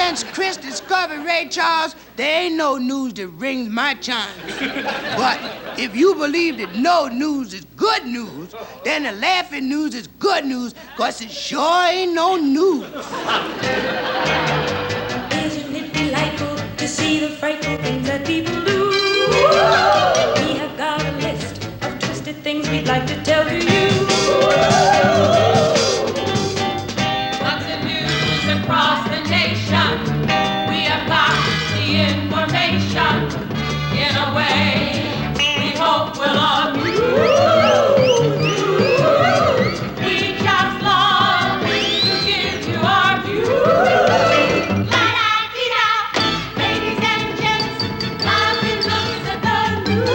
since Chris discovered Ray Charles, there ain't no news that rings my chimes. But if you believe that no news is good news, then the laughing news is good news, because it sure ain't no news. Isn't it delightful to see the frightful things that people do? We have got a list of twisted things we'd like to tell to you. What's the news across the nation? We have got the information in a way we hope will amuse. We just love to give you our views. La-da-dee-da, ladies and gents, Tomlin looks at the news.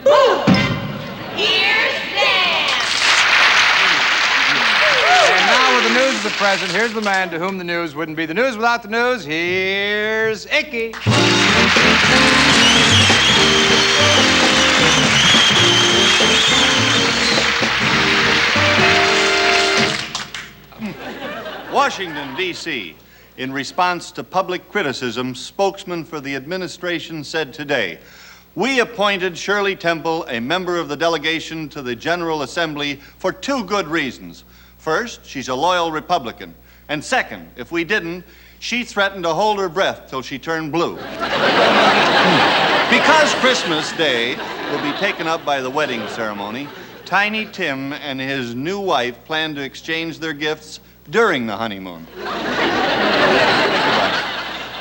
Woo! Here's Dan. And now with the news of the present, here's the man to whom the news wouldn't be the news without the news. Here's Icky. Washington, D.C. In response to public criticism, spokesman for the administration said today, "We appointed Shirley Temple a member of the delegation to the General Assembly for two good reasons. First, she's a loyal Republican. And second, if we didn't, she threatened to hold her breath till she turned blue." Because Christmas Day will be taken up by the wedding ceremony, Tiny Tim and his new wife plan to exchange their gifts during the honeymoon.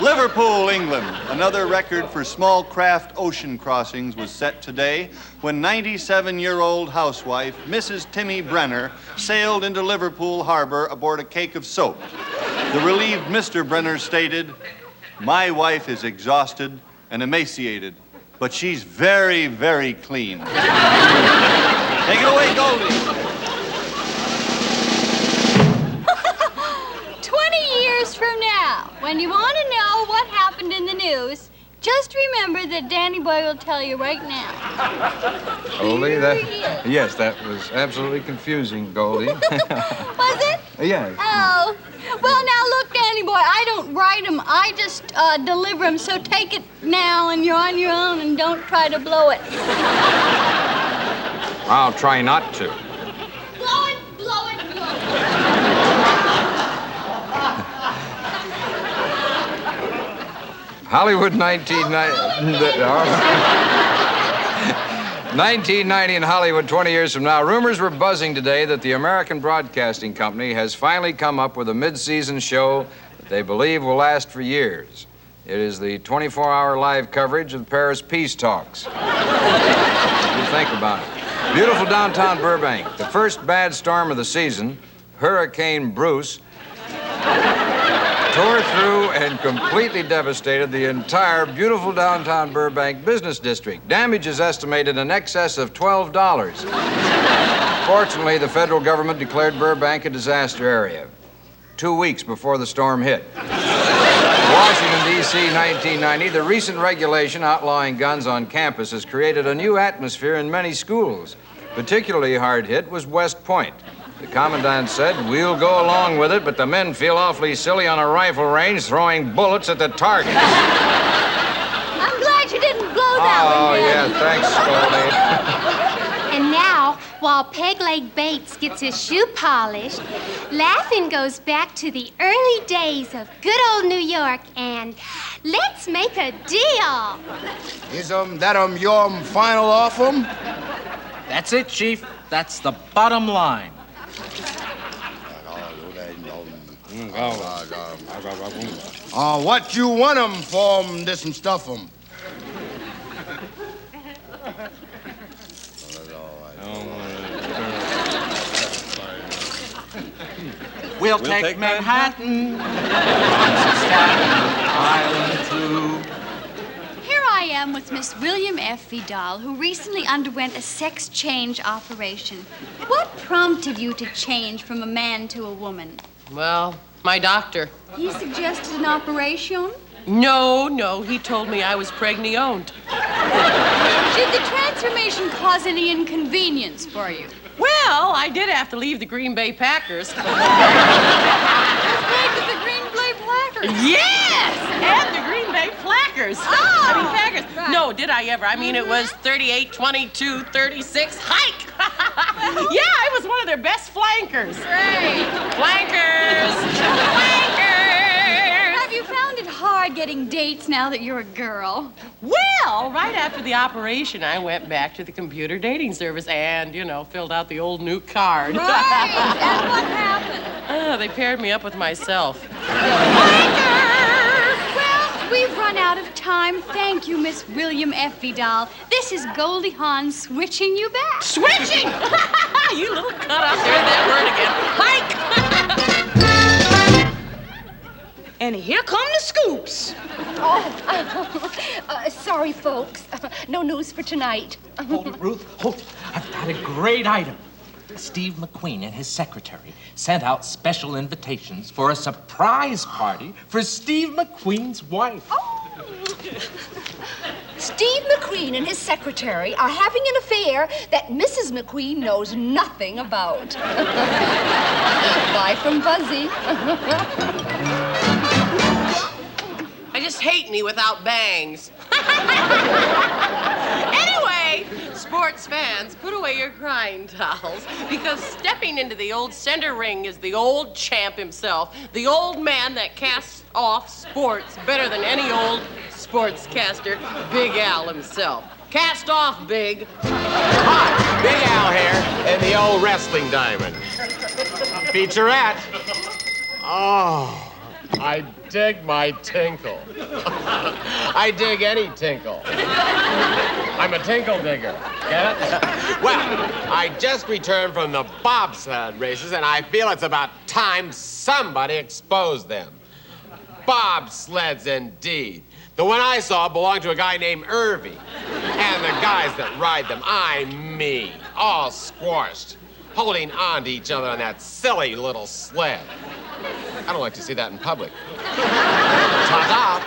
Liverpool, England. Another record for small craft ocean crossings was set today when 97-year-old housewife Mrs. Timmy Brenner sailed into Liverpool Harbor aboard a cake of soap. The relieved Mr. Brenner stated, "My wife is exhausted and emaciated, but she's very, very clean." Take it away, Goldie. 20 years from now, when you want to know what happened in the news, just remember that Danny Boy will tell you right now. Goldie, yes, that was absolutely confusing, Goldie. Was it? Yes. Oh. Well, now look, Danny Boy, I don't write them. I just deliver them. So take it now, and you're on your own, and don't try to blow it. I'll try not to. Blow it, blow it, blow it. Hollywood 1990 in Hollywood 20 years from now. Rumors were buzzing today that the American Broadcasting Company has finally come up with a mid-season show that they believe will last for years. It is the 24-hour live coverage of the Paris peace talks. What do you think about it? Beautiful downtown Burbank. The first bad storm of the season, Hurricane Bruce, tore through and completely devastated the entire beautiful downtown Burbank business district. Damage is estimated in excess of $12. Fortunately, the federal government declared Burbank a disaster area 2 weeks before the storm hit. Washington, D.C., 1990, the recent regulation outlawing guns on campus has created a new atmosphere in many schools. Particularly hard hit was West Point. The commandant said, "We'll go along with it, but the men feel awfully silly on a rifle range throwing bullets at the target." I'm glad you didn't blow that one. Oh, yeah, thanks, Goldie. And now, while Peg-Leg Bates gets his shoe polished, Laughing goes back to the early days of good old New York and let's make a deal. Is that your final offer? That's it, Chief. That's the bottom line. What you want 'em for, this and stuff 'em? We'll take Manhattan. Staten Island, too. Here I am with Miss William F. Vidal, who recently underwent a sex change operation. What prompted you to change from a man to a woman? Well, my doctor. He suggested an operation? No, he told me I was pregnant. Did the transformation cause any inconvenience for you? Well, Well, I did have to leave the Green Bay Packers. Played with the Green Bay Packers. Yes! And the Green Bay Flackers. Oh, Packers. right. No, did I ever? I mean, it was 38, 22, 36, hike. Yeah, I was one of their best flankers. Great. Flankers. Flankers. Have you found it hard getting dates now that you're a girl? Well, right after the operation, I went back to the computer dating service and, filled out the old new card. Right. And what happened? They paired me up with myself. Well, we've run out of time. Thank you, Miss William F. Vidal. This is Goldie Hawn switching you back. Switching! You little cut out there that word again. Hike! And here come the scoops. Sorry, folks. No news for tonight. Hold it, Ruth. Hold it. I've got a great item. Steve McQueen and his secretary sent out special invitations for a surprise party for Steve McQueen's wife. Oh. Steve McQueen and his secretary are having an affair that Mrs. McQueen knows nothing about. Bye from Buzzi. I just hate me without bangs. Anyway, sports fans, put away your crying towels because stepping into the old center ring is the old champ himself, the old man that casts off sports better than any old sportscaster, Big Al himself. Cast off, Big. Hi, Big Al here in the old wrestling diamond. Featurette. Oh. I dig my tinkle. I dig any tinkle. I'm a tinkle digger. Get it? Well, I just returned from the bobsled races, and I feel it's about time somebody exposed them. Bobsleds, indeed. The one I saw belonged to a guy named Irvy. And the guys that ride them, me, all squashed, holding on to each other on that silly little sled. I don't like to see that in public. Ta-da!